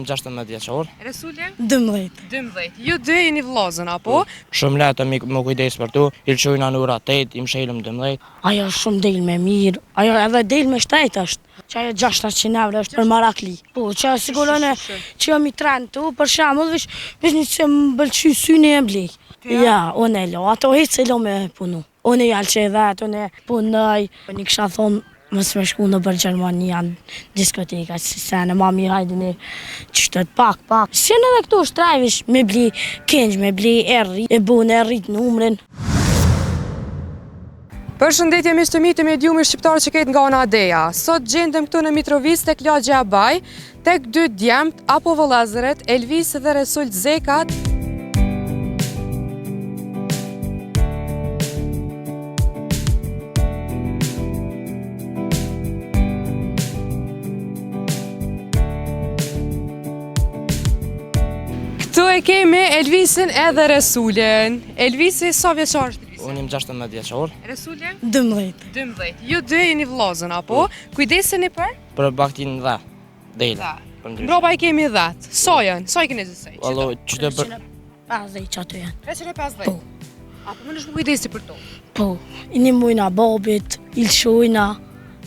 jam 16 vjeçor. Resule? 12. 12. Ju dy jeni vllazën apo? Shumë letë më kujdes për tu, i lëshojna në ura 8, i mshelëm 12. Ajo shumë del me mirë, ajo edhe del me 7 është. Që ajo 600 euro është për marakli. Po, që siguron që jam i tren tu, për shembull, veç një që më bëlqy syni e blej. Ja, unë e lo, ato hiç se lo me punu. Unë e jalë që edhe, unë e punoj. Një kësha thonë, mësë me shku në për Gjermani janë diskoteka, si sene, mami hajde një qytet pak. Shenë edhe këtu shtrajvish, me bli këngjë, me bli erri, e bu në errit numrin. Përshëndetje miq të mi të mediumit shqiptar që ketë nga ona Adeja. Sot gjendem këtu në Mitrovic tek lagja Abaj, tek dy djemt apo vëllezëret Elvis dhe Resul Zekat. Këtu e kemi Elvisin edhe Resulin. Elvisi sa vjeçar është? Unë jam 16 vjeçor. Resule? 12. 12. Ju dy jeni vllazën apo? Kujdeseni për? Për baktin dhe, dela. Mbrapa i kemi 10. Sa janë? Sa i keni zësej? Wallo, qytë për... 50 që ato janë. 350? Po. Apo më nëshme kujdesi për to? Po, i një mujna babit, i lëshojna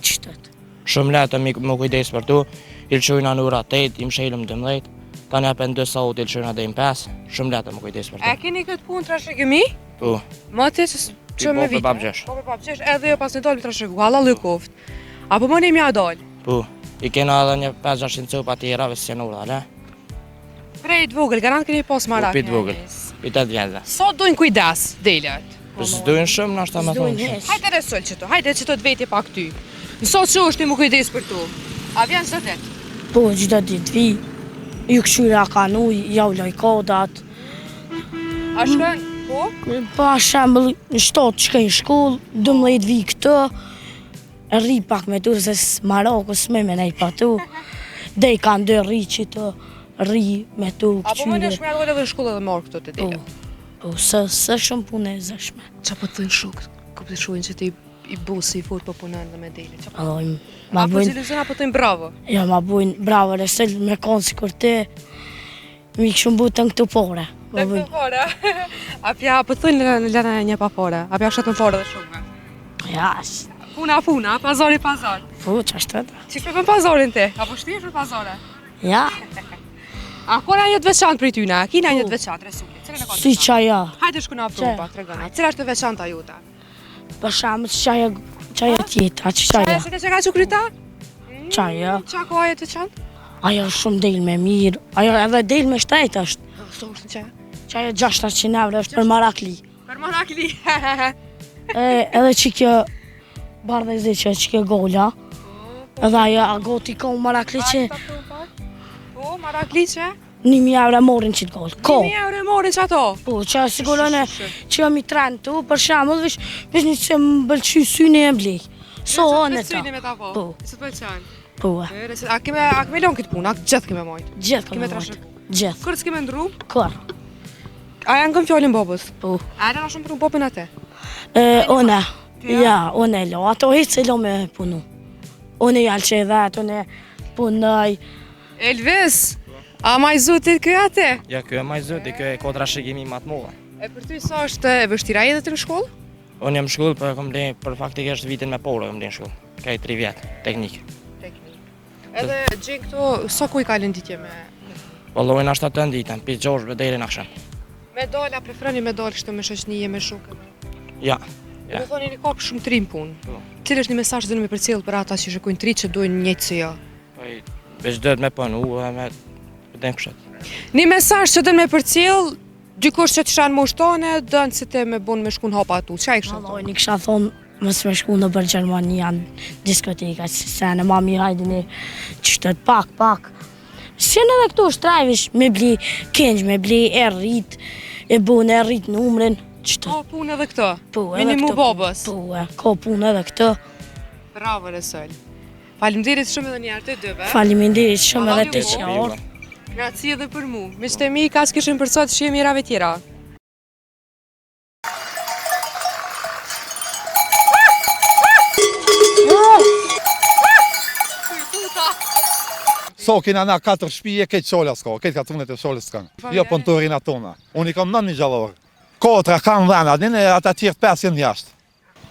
qytet. Shumë letë më kujdes për tu, i lëshojna në ura 8, i mshelëm 12. Tani apen 2 saut, i lëshojna dhe 5. Shumë letë më kujdes për tu. E keni këtë punë trashëgimi? Po. Mati që me vitë? Po për babgjesh, edhe jo pas një dalë me trashëgu, halal e koft. Apo më një mja dalë? Po. I kena edhe një 5-600 copa tjera vës që në ura, le? Prej të vogël, garant keni pas marak. Po, pit vogël. Pit 8 vjetë. Sa dojnë kujdes, delet? Po së dojnë shumë, nështë ta me thonë shumë. Hajde Resul që to, hajde që to të veti pak ty. Nëso që është ti më kujdes për tu? A vjen së det? Po, gjitha ditë vi, ju këshyra kanuj, ja u loj kodat. A shkën? Po? Pa shembl, në 7 shkej në shkollë, 12 vi këtë, rri pak me tu, se Maroko s'me me nej pa tu. Dej kanë 2 rri që të rri me tu këqyre. Apo më në shme edhe në shkollë edhe marrë këto të dele? Po, së shumë punë e zëshme. Qa po të thënë shukë, ku të shuin që ti i busi i fort po punën dhe me dele? Ma Apo bujnë, cilëzën apo të thënë bravo? ja ma bujnë, bravo, Resel, me konë si kur ti, mi këshu mbu të në këtu pore. Të këtë fore? Apja po të thënë lëna një pa fore? Apja shetë në fore dhe shumë? Ja, Puna, pazari. po, që ashtë të? Që shpepën pazarin ti? Apo shpjesh për pazare? Ja, A kona një të veçantë për i tyna? Kina një të veçantë, Resuli? Cilën e ka të si veçantë? qaja. Hajde shku na propa, tregoni. Cila është të veçanta juta? Për shamë qaja tjetë, a që qaja. Se që ka që kryta? Qaja. Qa ka aje të veçantë? Ajo shumë del me mirë, ajo edhe del me 7 është. Sa është në qaja? Qaja 600 euro është për marakli. Për marakli. Edhe që kjo bardhe zi që kjo gola. Edhe ajo goti ko marakli që Po, marakli që? 1.000 euro morin që të gollë. Ko. 1.000 euro e morin që ato? Po, që sigurone që jam i tren tu, për shembull, veç një që më bëlqy syni e blej. So, në ta. Syni me ta po? Po. Se të pëlqen? Po, A keme lon këtë punë? A gjithë keme mojtë? gjithë Keme këmë trashë? mojtë. Gjithë. Kërë s'keme ndru? Kër. A janë këm fjallin babës? Po. A janë shumë për babën atë? One, ja, one e lo, ato hiç se lo me punu. One jalë që edhe, one punoj. Elvis, a ma i zutit kjo atë? Ja, kjo e maj zëti, kjo e kodra shikimi matë mua. E për ty sa është e vështira edhe të në shkollë? Unë jam shkollë, për faktikisht vitin me poro kom shkollë. Kaj 3 vjetë, teknikë. Edhe gjenë këto, sa ku i kalin ditje me... Wallo, unë ashtë atë nditën, pi gjoshve deri në aksham. Medalja, preferoni medalë kështë me shoqënije, me shukë? Ja. Do thoni një ka shumë trim punë. Po. Cilë është një mesazh që do me përcjell për ata që shikojnë tri që dojnë njëjtë si jo? Veç dojtë me punu, me përdem kështet. Një mesazh që do me përcjell dikush që të shanë moshtane, dënë si te me bunë me shkun hapa atu. Qa i kështë Valloj, një kësha thonë, mësë me shku në për Gjermani janë diskoteka, si sene, mami hajde një qytet pak. Shenë edhe këtu shtrajvish, me bli këngjë, me bli errit, e bu në errit numrin, qëtë. Ka punë edhe këto? Po, Me një mu babës? Po, ka punë edhe këtë. Bravo, Resol. Faleminderit shumë edhe njerë të dyve. Faleminderit shumë edhe të qarë. Graci edhe për mu. Miqtë e mi, ka s'kishim për sot, shihemi mirave tjera. So kena na 4 shtëpie, këtë shola s'ka, këtë katunet e sholës s'kan. Jo punëtorin tona. Unë I kam 9 gjallor. 4 kanë vëna, dinë ata tjerë 5 janë jashtë.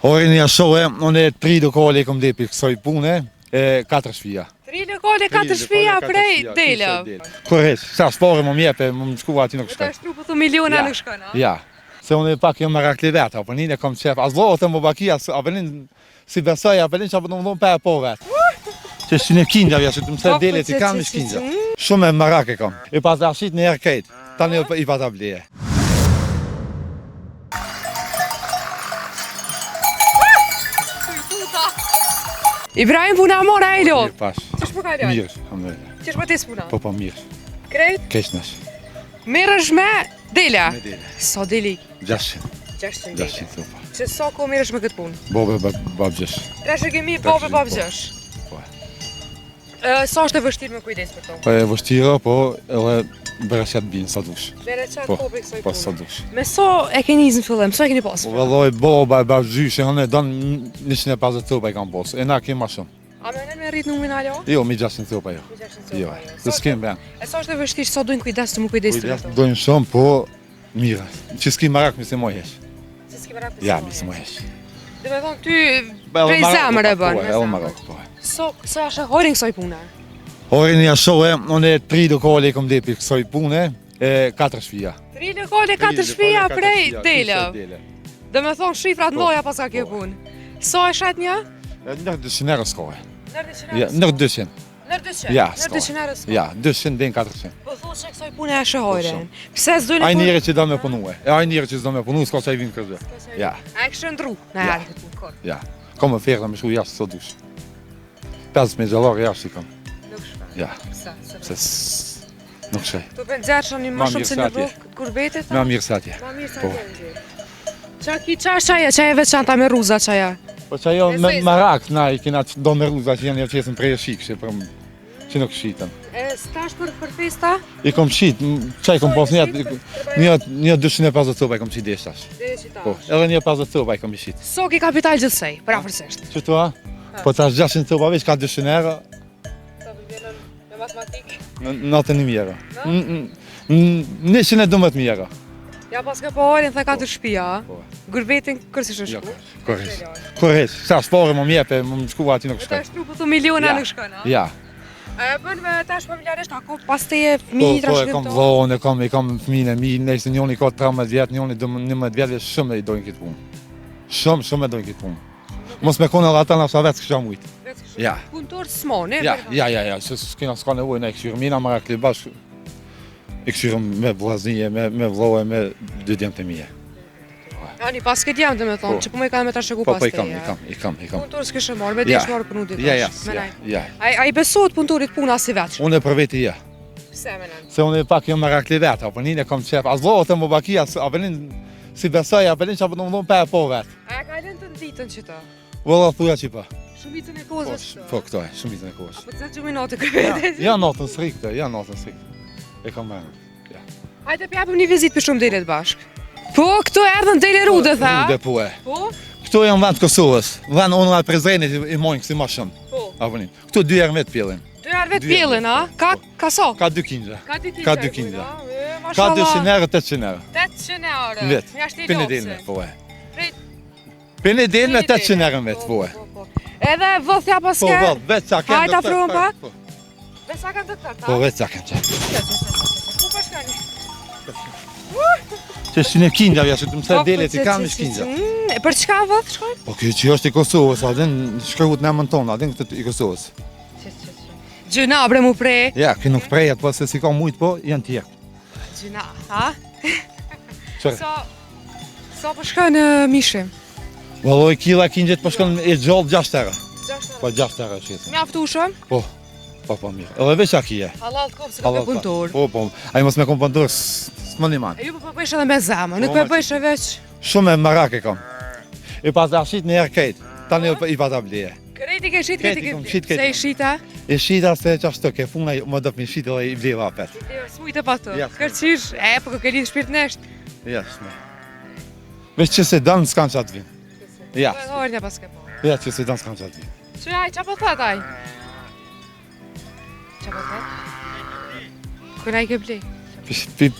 Orin ja shohe, unë 3 lokale kom depi kësaj pune, 4 shtëpia. 3 lokale, 4 shtëpia prej delë. Korrekt, sa spore më jepe, më shkua aty nuk Të shkoj. shtru për të miliona nuk shkon, a? Ja. Se unë pak jam marakli vetë, apo një kam qef, as votën më bakia, apelin si besoj, apelin që apo të më dhonë për po vetë. Që shqine kindja vja, që të mëse delet I kam I shkindja. Shumë e marak e kam. I pas ashit në herë kejt, tani I pata bleje. Ibrahim, puna mora e lot. Mirë pash. Qësh po ka lojnë? Mirë, alhamdulillah. Qësh po tis puna? Po mirë. Krejt? Keqnesh. Merësh me dela? Me dele. Sa deli? 600. 600 dele. 600 thopa. Që sa ko merësh me këtë punë? Bobe babgjesh. Trashë kemi bobe babgjesh. Po. Sa është e vështirë me kujdes për to? Po e vështira, po edhe bereqet binë sa dush. Bere qatë Po, po për kësoj po sa punë. dush. Me sa e keni izë në fillim? Sa e keni pasë? Po vëlloj boba babgjyshe, hënë donë 150 thopa I kam posë. E na kemë ma shumë. A me në me rritë numrin alo? Jo, mi 600 thopa jo. Jo, të s'kem ben. E sa është e vështirë, sa dojnë kujdes të më kujdes të Kujdes to? dojnë shumë, po mira. Që s'ki marak mi se moj hesh. Se s'ki marak Ja, mi se moj hesh. Dhe me thonë ty prej zemër e bën. Po, edhe marak, po. Sa është e horin kësoj puna? Orin ja shohe, unë 3 lokale kom depi kësaj pune, 4 shtëpia. 3 lokale, 4 shtëpia prej delë. Dhe me thonë shifrat Po, ndoja pas ka kjo po. punë. Sa e shet një? Nër 200 euro s'kohe. Nër 200 Ja, nër 200. Nër 200? Ja, Nër s'ka. 200 euro s'ka. Ja, 200 dhe 400. Po thonë që kësoj punë e shëhojren. Pse s'dojnë Ai njëri që do me punue. Ai njëri që do me punue, s'ka që I vinë kërgjë. Ja, A e kështë ndru në Ja. herë këtë punë kërë? ja. Kom e ferë me shku jashtë sot dush. 5 gjallar jashtë I kam. Nuk shka. Ja, Pse? nuk shej. Të pëndzerë një Ma më shumë mirë se se në atje. rrugë kurbetit? Me mirë se atje. Ma mirë sa Po. tjenë. Qa ki qaja, qa e veçanta me ruza qaja? Po që ajo E me sesa. marak, na I kena që do me ruza që janë qesën prej e shikë, që nuk shitën. E stash për festa? I kom shit, që I kom pos një 250 thopa I kom qit deshtash. Dhe që Po, edhe një 50 thopa I kom I shit. So ki kapital gjithsej, për afërsisht. Që tu a? Po tash 600 thopa veç ka 200 euro, Sa vjenën me matematikë? 90.000 euro. 112.000 euro. Ja pas ka po orin the 4 shtëpia. Po. Gurbetin kërsi është Jo, shku? korrekt. Korrekt, sa spore më jepe, më shku aty nuk Të shkoj. shtru për të miliona Ja. nuk shkon, a? Ja. E bën me tash familjarisht, ako pas teje Po, fëmijë po e kam trashëgimtar. vlonë, e kam fëmijën e mi, nëse njëri ka 13 vjet, njëri 11 vjet, shumë I dojnë këtë punë. Shumë e dojnë këtë punë. Mos me konë edhe ata në sa vetë s'kësha mujtë. Ja. Punëtor s'mone, Ja, s'kena s'ka nevojë na I këshirë. Mina marra këtë bashkë, I këshirë me vllaznije, me vllohe, me dy djemë të mije. Ani pas këtë jam dhe me thonë, Po. që po me kanë me trashëgu Po, pas po I teje. kam. Punëtor s'kështë marrë, me Ja. desh marrë punu ditë. Ja. A I besohet punëtorit puna si veç? Unë e për veti ja. Pse menan? Se unë pak jam marakli vetë, apo një kam qef, as votën më bakia, apelin si besoj, apelin që apo të më dhonë për po vetë. A e ka lënë të nditën që ta? Vëlla thuja që pa. Shumicën e kohës është Po, këto e, shumicën e kohës. Apo të zetë gjumë i natë kërvetet? Ja natën strikte, E kam bërë. Hajde pjapëm një vizit për shumë delet bashk. Po, këto erdhën dele rude, tha? Rude po e. Po? Këto janë vend Kosovës, vend unë nga prezrenit I mojnë kësi ma shumë. Po. Apo një. Këto 2 herë vetë pjellin. 2 herë vetë 2 pjellin, a? Ka sa? Ka 2 kinxha. Ka 2 kinxha. Ka 2 kinxha. Ka Mashallah. 200 euro, 800 euro. 800 euro. Vetë. Mjashtë I Pene lopse. delme, po e. Prej- Pene delme, Pene 800 delme. euro vetë, po e. Edhe vëthja pas Po, ke? vëllë, vetë sa kënë Hajde, afrohem pak. Po, Besa kanë të këtë, po ta? vetë sa kënë që. Ku po shkani? Që shqine kinxha, vja që të mëse delet I kam në shkinxha. Për çka vëth shkojnë? Po kjo që është I Kosovës, a din shkërut në emën tonë, a din këtë I Kosovës. Gjëna, bre mu prej. Ja, kjo nuk prejet, po se si ka mujtë, po janë tjerë. Gjëna, ha? Qërë? Sa po shkojnë mishim? Vëlloj, kila kinxhet po shkon e gjallë 6 euro. 6 Po 6 euro shqesë. Mjaftushëm? Po, mirë. Edhe veç akije. Halal të kopë se nuk e punëtor. Po, a I mos me kom punëtor, s'më një manë. E ju po bëjsh edhe me zemë, nuk Po, po bëjsh e veç. Shumë e marak e kam. I pas ashit në herë kejt, tani I pata bleje. Kreti ke shit, Kreti kom shit, kreti. Se I shita? E shita se qashtë ke funa më dëp një shit edhe I bleva apet. Smujtë pa të. Ja. Kërqish, po ke lidh shpirt nesht. Ja, s'me. Veç që se danë s'kan qatë vinë. Ja, Po orja pas ke po. ja që se danë s'kan qatë vinë. Që aj, qa po thët aj? Qa po thot? Kuna i ke blej?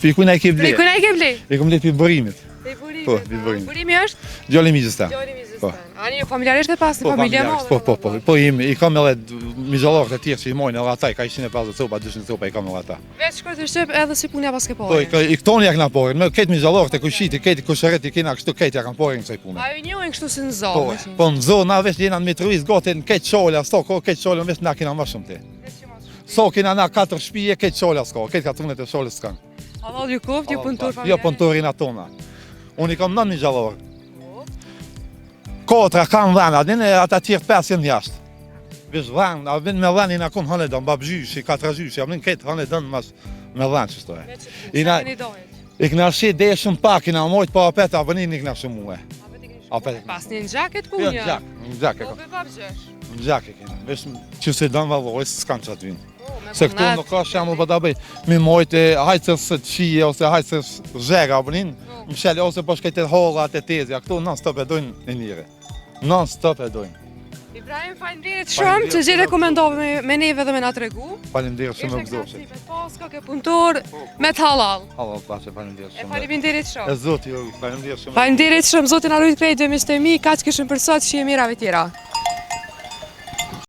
Pikuna e ke ble. Kuna i ke blej? E kom ble pi burimit. Pe burimit. Po, pe burimit. Burimi është? Djali migjës ta. Gjori Mizistan. Ani familjarisht e pas në familje madhe. Po, i kam edhe mizallorët e tjerë që i mojnë edhe ata, ka 150 copa, 200 copa i kam edhe ata. Veç shkoj të shqip edhe si punja pas ke Po, pore. i këtoni ja këna porin, me këtë mizallorët e kushiti, këtë kusheret i kena kështu këtë ja kam porin kësaj pune. A ju njohin kështu si në Po, zonë? po në zonë, na vesh jena në Mitrovic, gote në këtë qolla, sto, ko këtë qolla, vesh na kena ma shumë ti. So kena na 4 shpije, këtë qolla s'ka, këtë katunet e qollës s'kan. Allah ju koft, ju punëtor Jo, familjarisht. punëtorin atona. Unë i kam 9 mizallorë. 4 kam dhanë, adin e ata tjertë 5 jenë jashtë. Vesh dhanë, a vin me dhanë i na kun hane dënë, bab gjyshi, 4 gjyshi, a vin këtë hane dënë mas me dhanë që shtoje. Ina- I këna shi dhe shumë pak, i na mojtë po apet, a vënin i këna shumë muhe. Apet. Pas një në gjaket Jo, punja. në gjak e Po kam. be babgjesh. Në gjak e kena. Vesh që se dënë valloj, s'kan qatë vinë. Se këtu punet. nuk ka shemull për ta bëj. Mi mojtë hajtës të qije, ose hajtës zhega, vënin, më shele, ose po shkajtet hollat e tezja, këtu non stop e dojnë e njëre. Non stop e dojnë. Ibrahim, faleminderit shumë që gjete komendove me neve dhe me na tregu. Faleminderit shumë Ishte e gëzoshit. kësaj paska ke punëtor me të halal. Allah pashe, faleminderit E shumë. faleminderit E shumë. zoti, ju, faleminderit shumë. Faleminderit shumë, zotin Arujt Krejt 2000, kaq kishim për sot, që jemi rave tjera.